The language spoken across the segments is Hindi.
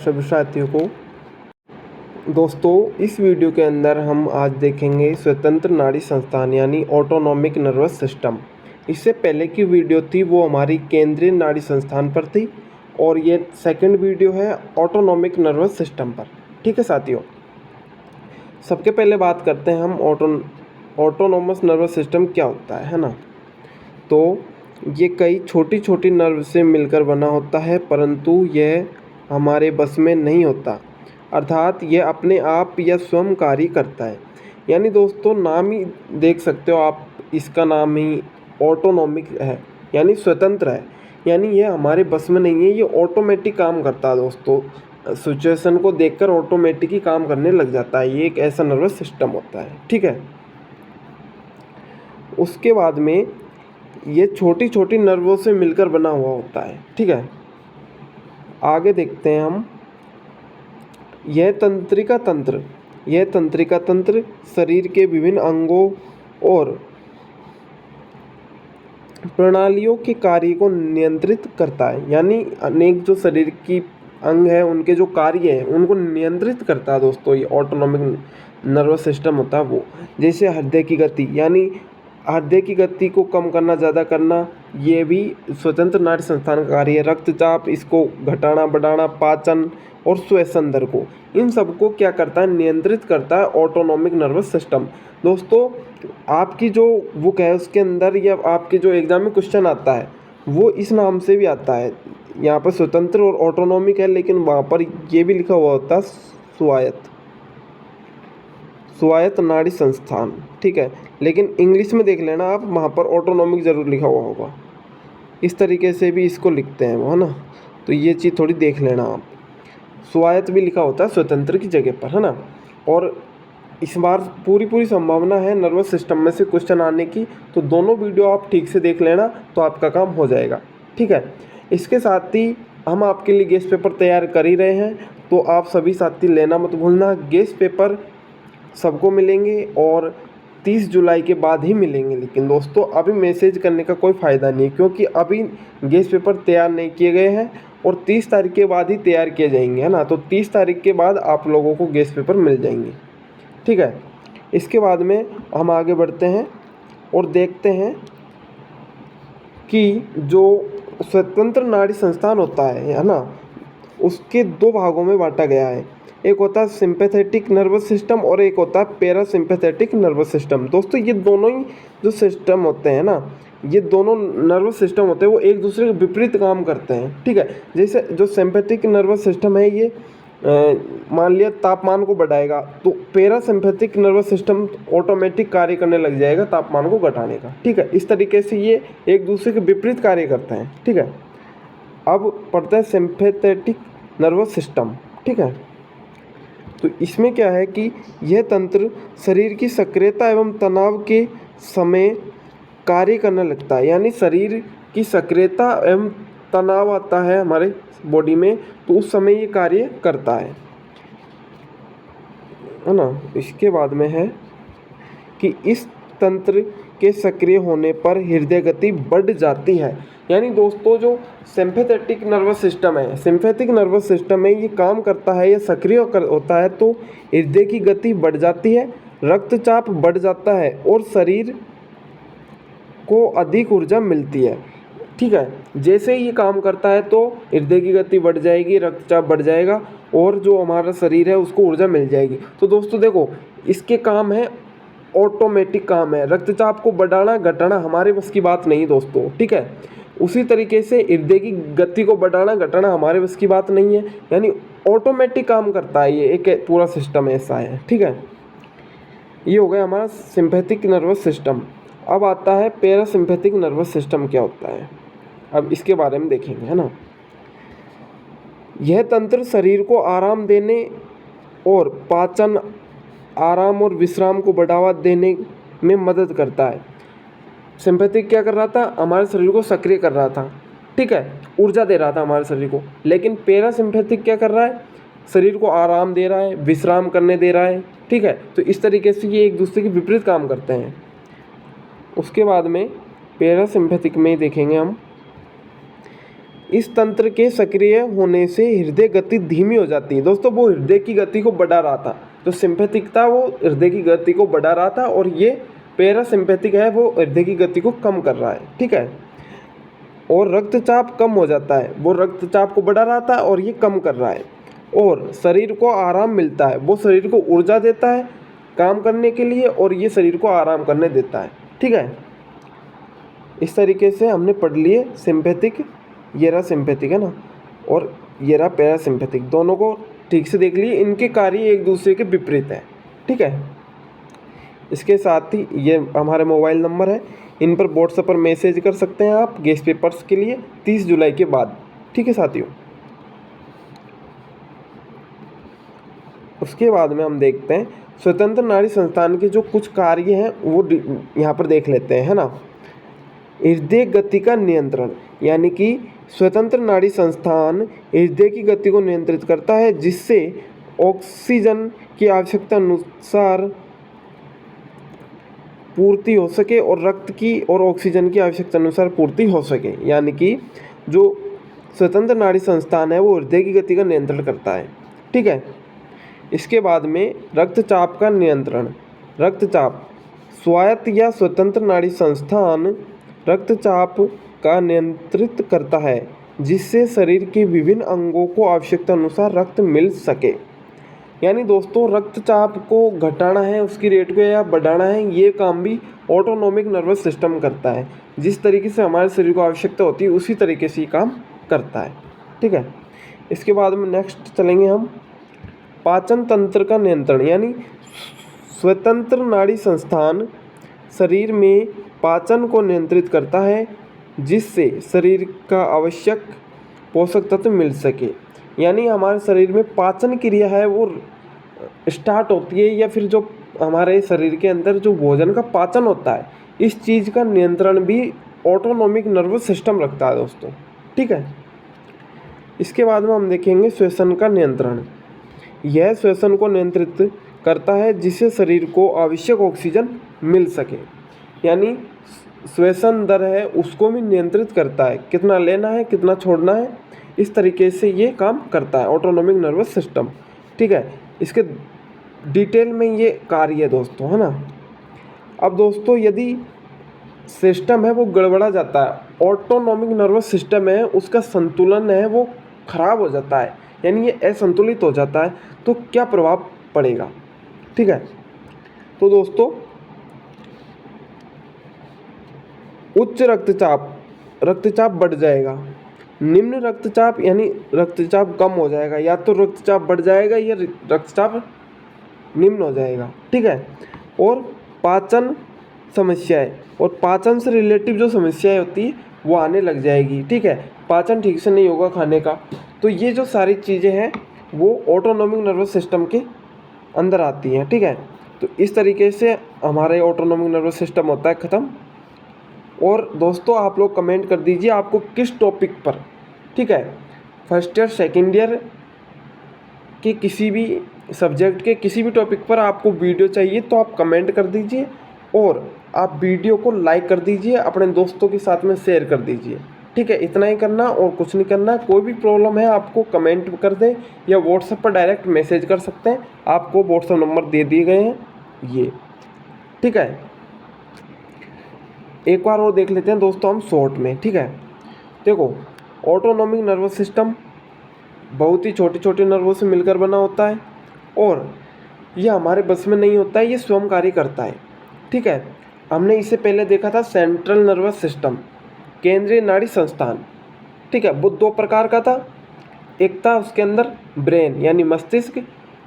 सभी साथियों को दोस्तों, इस वीडियो के अंदर हम आज देखेंगे स्वतंत्र नाड़ी संस्थान यानी ऑटोनॉमिक नर्वस सिस्टम। इससे पहले की वीडियो थी वो हमारी केंद्रीय नाड़ी संस्थान पर थी और ये सेकंड वीडियो है ऑटोनॉमिक नर्वस सिस्टम पर। ठीक है साथियों, सबके पहले बात करते हैं हम ऑटोनॉमस नर्वस सिस्टम क्या होता है ना। तो ये कई छोटी छोटी नर्व से मिलकर बना होता है, परंतु यह हमारे बस में नहीं होता, अर्थात यह अपने आप या स्वयं कार्य करता है। यानी दोस्तों, नाम ही देख सकते हो आप, इसका नाम ही ऑटोनॉमिक है यानी स्वतंत्र है। यानी यह हमारे बस में नहीं है, ये ऑटोमेटिक काम करता है दोस्तों। सिचुएशन को देखकर ऑटोमेटिक ही काम करने लग जाता है। ये एक ऐसा नर्वस सिस्टम होता है। ठीक है, उसके बाद में ये छोटी छोटी नर्वों से मिलकर बना हुआ होता है। ठीक है, आगे देखते हैं हम। यह तंत्रिका तंत्र शरीर के विभिन्न अंगों और प्रणालियों के कार्य को नियंत्रित करता है। यानी अनेक जो शरीर की अंग है, उनके जो कार्य है उनको नियंत्रित करता है दोस्तों। ये ऑटोनॉमिक नर्वस सिस्टम होता है वो। जैसे हृदय की गति, यानी हृदय की गति को कम करना, ज़्यादा करना, ये भी स्वतंत्र नाड़ी संस्थान का कार्य है। रक्तचाप, इसको घटाना बढ़ाना, पाचन और श्वसन दर को, इन सबको क्या करता है, नियंत्रित करता है ऑटोनॉमिक नर्वस सिस्टम। दोस्तों, आपकी जो बुक है उसके अंदर या आपके जो एग्जाम में क्वेश्चन आता है वो इस नाम से भी आता है। यहाँ पर स्वतंत्र और ऑटोनॉमिक है, लेकिन वहाँ पर ये भी लिखा हुआ होता है स्वायत्त नाड़ी संस्थान। ठीक है, लेकिन इंग्लिश में देख लेना आप, वहाँ पर ऑटोनॉमिक ज़रूर लिखा हुआ होगा। इस तरीके से भी इसको लिखते हैं वो, है ना। तो ये चीज़ थोड़ी देख लेना आप। स्वायत्त भी लिखा होता है स्वतंत्र की जगह पर, है ना। और इस बार पूरी संभावना है नर्वस सिस्टम में से क्वेश्चन आने की, तो दोनों वीडियो आप ठीक से देख लेना तो आपका काम हो जाएगा। ठीक है, इसके साथ ही हम आपके लिए गेस्ट पेपर तैयार कर ही रहे हैं, तो आप सभी साथी लेना मत भूलना। गेस्ट पेपर सबको मिलेंगे और 30 जुलाई के बाद ही मिलेंगे। लेकिन दोस्तों, अभी मैसेज करने का कोई फ़ायदा नहीं है, क्योंकि अभी गेस्ट पेपर तैयार नहीं किए गए हैं और 30 तारीख के बाद ही तैयार किए जाएंगे, है ना। तो 30 तारीख के बाद आप लोगों को गेस्ट पेपर मिल जाएंगे। ठीक है, इसके बाद में हम आगे बढ़ते हैं और देखते हैं कि जो स्वतंत्र नाड़ी संस्थान होता है ना, उसके दो भागों में बांटा गया है। एक होता है सिंपैथेटिक नर्वस सिस्टम और एक होता है पैरासिम्पैथेटिक नर्वस सिस्टम। दोस्तों, ये दोनों ही जो सिस्टम होते हैं ना, ये दोनों नर्वस सिस्टम होते हैं वो एक दूसरे के विपरीत काम करते हैं। ठीक है, जैसे जो सिंपैथिक नर्वस सिस्टम है, ये मान लिया तापमान को बढ़ाएगा, तो पैरासिम्पैथिक नर्वस सिस्टम ऑटोमेटिक कार्य करने लग जाएगा तापमान को घटाने का। ठीक है, इस तरीके से ये एक दूसरे के विपरीत कार्य करते हैं। ठीक है, अब पढ़ते हैं सिंपैथेटिक नर्वस सिस्टम। ठीक है, तो इसमें क्या है कि यह तंत्र शरीर की सक्रियता एवं तनाव के समय कार्य करने लगता है। यानी शरीर की सक्रियता एवं तनाव आता है हमारे बॉडी में, तो उस समय ये कार्य करता है ना। इसके बाद में है कि इस तंत्र के सक्रिय होने पर हृदय गति बढ़ जाती है। यानी दोस्तों, जो सिंपैथेटिक नर्वस सिस्टम है, सिंपैथिक नर्वस सिस्टम में ये काम करता है, ये सक्रिय होता है, तो हृदय की गति बढ़ जाती है, रक्तचाप बढ़ जाता है और शरीर को अधिक ऊर्जा मिलती है। ठीक है, जैसे ही ये काम करता है तो हृदय की गति बढ़ जाएगी, रक्तचाप बढ़ जाएगा और जो हमारा शरीर है उसको ऊर्जा मिल जाएगी। तो दोस्तों देखो, इसके काम है, ऑटोमेटिक काम है। रक्तचाप को बढ़ाना घटाना हमारे बस की बात नहीं दोस्तों। ठीक है, उसी तरीके से हृदय की गति को बढ़ाना घटाना हमारे बस की बात नहीं है, यानी ऑटोमेटिक काम करता है। ये एक पूरा सिस्टम ऐसा है। ठीक है, ये हो गया हमारा सिंपैथिक नर्वस सिस्टम। अब आता है पैरासिम्पैथिक नर्वस सिस्टम क्या होता है, अब इसके बारे में देखेंगे, है ना। यह तंत्र शरीर को आराम देने और पाचन, आराम और विश्राम को बढ़ावा देने में मदद करता है। सिंपैथिक क्या कर रहा था, हमारे शरीर को सक्रिय कर रहा था। ठीक है, ऊर्जा दे रहा था हमारे शरीर को। लेकिन पैरासिम्पैथिक क्या कर रहा है, शरीर को आराम दे रहा है, विश्राम करने दे रहा है। ठीक है, तो इस तरीके से ये एक दूसरे के विपरीत काम करते हैं। उसके बाद में पैरासिम्पैथिक में देखेंगे हम इस तंत्र के सक्रिय होने से हृदय गति धीमी हो जाती है। दोस्तों वो हृदय की गति को बढ़ा रहा था, तो सिंपैथिक था वो हृदय की गति को बढ़ा रहा था, और ये पैरासिम्पैथिक है वो हृदय की गति को कम कर रहा है, ठीक है। और रक्तचाप कम हो जाता है, वो रक्तचाप को बढ़ा रहा था और ये कम कर रहा है। और शरीर को आराम मिलता है, वो शरीर को ऊर्जा देता है काम करने के लिए, और ये शरीर को आराम करने देता है, ठीक है। इस तरीके से हमने पढ़ लिए सिंपैथिक, ये रहा सिंपैथिक है ना, और ये रहा पैरासिम्पैथिक, दोनों को ठीक से देख लिए। इनके कार्य एक दूसरे के विपरीत है, ठीक है। इसके साथ ही ये हमारे मोबाइल नंबर है, इन पर व्हाट्सएप पर मैसेज कर सकते हैं आप गेस्ट पेपर्स के लिए 30 जुलाई के बाद, ठीक है साथियों। उसके बाद में हम देखते हैं स्वतंत्र नाड़ी संस्थान के जो कुछ कार्य हैं वो यहाँ पर देख लेते हैं, है ना। हृदय गति का नियंत्रण, यानी कि स्वतंत्र नाड़ी संस्थान हृदय की गति को नियंत्रित करता है, जिससे ऑक्सीजन की आवश्यकता अनुसार पूर्ति हो सके और रक्त की और ऑक्सीजन की आवश्यकता अनुसार पूर्ति हो सके। यानी कि जो स्वतंत्र नाड़ी संस्थान है वो हृदय की गति का नियंत्रण करता है, ठीक है। इसके बाद में रक्तचाप का नियंत्रण। रक्तचाप, स्वायत्त या स्वतंत्र नाड़ी संस्थान रक्तचाप का नियंत्रित करता है, जिससे शरीर के विभिन्न अंगों को आवश्यकता अनुसार रक्त मिल सके। यानी दोस्तों रक्तचाप को घटाना है, उसकी रेट को या बढ़ाना है, ये काम भी ऑटोनोमिक नर्वस सिस्टम करता है। जिस तरीके से हमारे शरीर को आवश्यकता होती है उसी तरीके से ये काम करता है, ठीक है। इसके बाद में नेक्स्ट चलेंगे हम पाचन तंत्र का नियंत्रण, यानी स्वतंत्र नाड़ी संस्थान शरीर में पाचन को नियंत्रित करता है, जिससे शरीर का आवश्यक पोषक तत्व मिल सके। यानी हमारे शरीर में पाचन क्रिया है वो स्टार्ट होती है, या फिर जो हमारे शरीर के अंदर जो भोजन का पाचन होता है, इस चीज़ का नियंत्रण भी ऑटोनोमिक नर्वस सिस्टम रखता है दोस्तों, ठीक है। इसके बाद में हम देखेंगे श्वसन का नियंत्रण। यह श्वसन को नियंत्रित करता है, जिससे शरीर को आवश्यक ऑक्सीजन मिल सके। यानी श्वसन दर है उसको भी नियंत्रित करता है, कितना लेना है कितना छोड़ना है, इस तरीके से ये काम करता है ऑटोनोमिक नर्वस सिस्टम, ठीक है। इसके डिटेल में ये कार्य है दोस्तों, है ना। अब दोस्तों यदि सिस्टम है वो गड़बड़ा जाता है, ऑटोनोमिक नर्वस सिस्टम है उसका संतुलन है वो खराब हो जाता है, यानी ये असंतुलित हो जाता है, तो क्या प्रभाव पड़ेगा, ठीक है। तो दोस्तों उच्च रक्तचाप, रक्तचाप बढ़ जाएगा। निम्न रक्तचाप, यानी रक्तचाप कम हो जाएगा, या तो रक्तचाप बढ़ जाएगा या रक्तचाप निम्न हो जाएगा, ठीक है। और पाचन समस्याएं, और पाचन से रिलेटिव जो समस्याएं होती है वो आने लग जाएगी, ठीक है। पाचन ठीक से नहीं होगा खाने का, तो ये जो सारी चीज़ें हैं वो ऑटोनोमिक नर्वस सिस्टम के अंदर आती हैं, ठीक है। तो इस तरीके से हमारे ऑटोनोमिक नर्वस सिस्टम होता है ख़त्म। और दोस्तों आप लोग कमेंट कर दीजिए आपको किस टॉपिक पर, ठीक है, फर्स्ट ईयर सेकेंड ईयर के किसी भी सब्जेक्ट के किसी भी टॉपिक पर आपको वीडियो चाहिए तो आप कमेंट कर दीजिए, और आप वीडियो को लाइक कर दीजिए, अपने दोस्तों के साथ में शेयर कर दीजिए, ठीक है। इतना ही करना और कुछ नहीं करना। कोई भी प्रॉब्लम है आपको कमेंट कर दें या व्हाट्सएप पर डायरेक्ट मैसेज कर सकते हैं, आपको व्हाट्सएप नंबर दे दिए गए हैं ये, ठीक है। एक बार और देख लेते हैं दोस्तों हम शॉर्ट में, ठीक है। देखो ऑटोनोमिक नर्वस सिस्टम बहुत ही छोटे छोटे नर्वों से मिलकर बना होता है, और ये हमारे बस में नहीं होता है, ये स्वयं कार्य करता है, ठीक है। हमने इससे पहले देखा था सेंट्रल नर्वस सिस्टम, केंद्रीय नाड़ी संस्थान, ठीक है। वो दो प्रकार का था, एक था उसके अंदर ब्रेन यानी मस्तिष्क,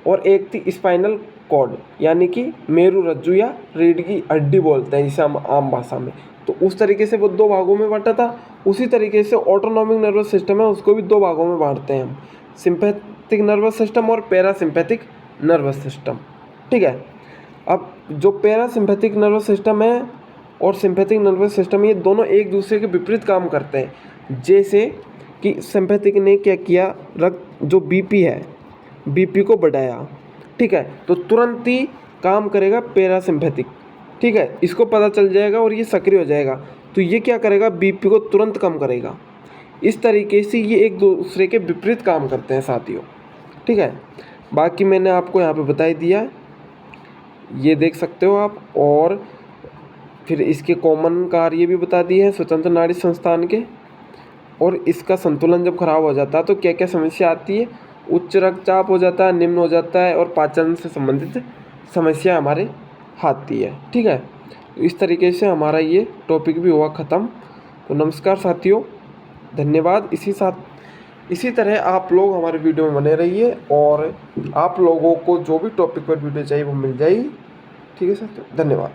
और एक थी स्पाइनल कॉर्ड यानी कि मेरु रज्जु या रीढ़ की हड्डी बोलते हैं जिसे हम आम भाषा में। तो उस तरीके से वो दो भागों में बांटा था। उसी तरीके से ऑटोनोमिक नर्वस सिस्टम है उसको भी दो भागों में बांटते हैं हम, सिंपैथिक नर्वस सिस्टम और पैरासिम्पैथिक नर्वस सिस्टम, ठीक है। अब जो पैरासिम्पैथिक नर्वस सिस्टम है और सिंपैथिक नर्वस सिस्टम ये दोनों एक दूसरे के विपरीत काम करते हैं। जैसे कि सिंपैथिक ने क्या किया, रक्त जो बीपी है बीपी को बढ़ाया, ठीक है, तो तुरंत ही काम करेगा पैरासिम्पैथिक, ठीक है। इसको पता चल जाएगा और ये सक्रिय हो जाएगा, तो ये क्या करेगा बीपी को तुरंत कम करेगा। इस तरीके से ये एक दूसरे के विपरीत काम करते हैं साथियों, ठीक है। बाकी मैंने आपको यहाँ पे बता ही दिया है, ये देख सकते हो आप। और फिर इसके कॉमन कार्य भी बता दिए हैं स्वतंत्र नाड़ी संस्थान के। और इसका संतुलन जब खराब हो जाता है तो क्या क्या समस्या आती है, उच्च रक्तचाप हो जाता है, निम्न हो जाता है, और पाचन से संबंधित समस्या हमारे आती है, ठीक है। तो इस तरीके से हमारा ये टॉपिक भी हुआ ख़त्म। तो नमस्कार साथियों, धन्यवाद। इसी तरह आप लोग हमारे वीडियो में बने रहिए, और आप लोगों को जो भी टॉपिक पर वीडियो चाहिए वो मिल जाएगी, ठीक है साथियों, धन्यवाद।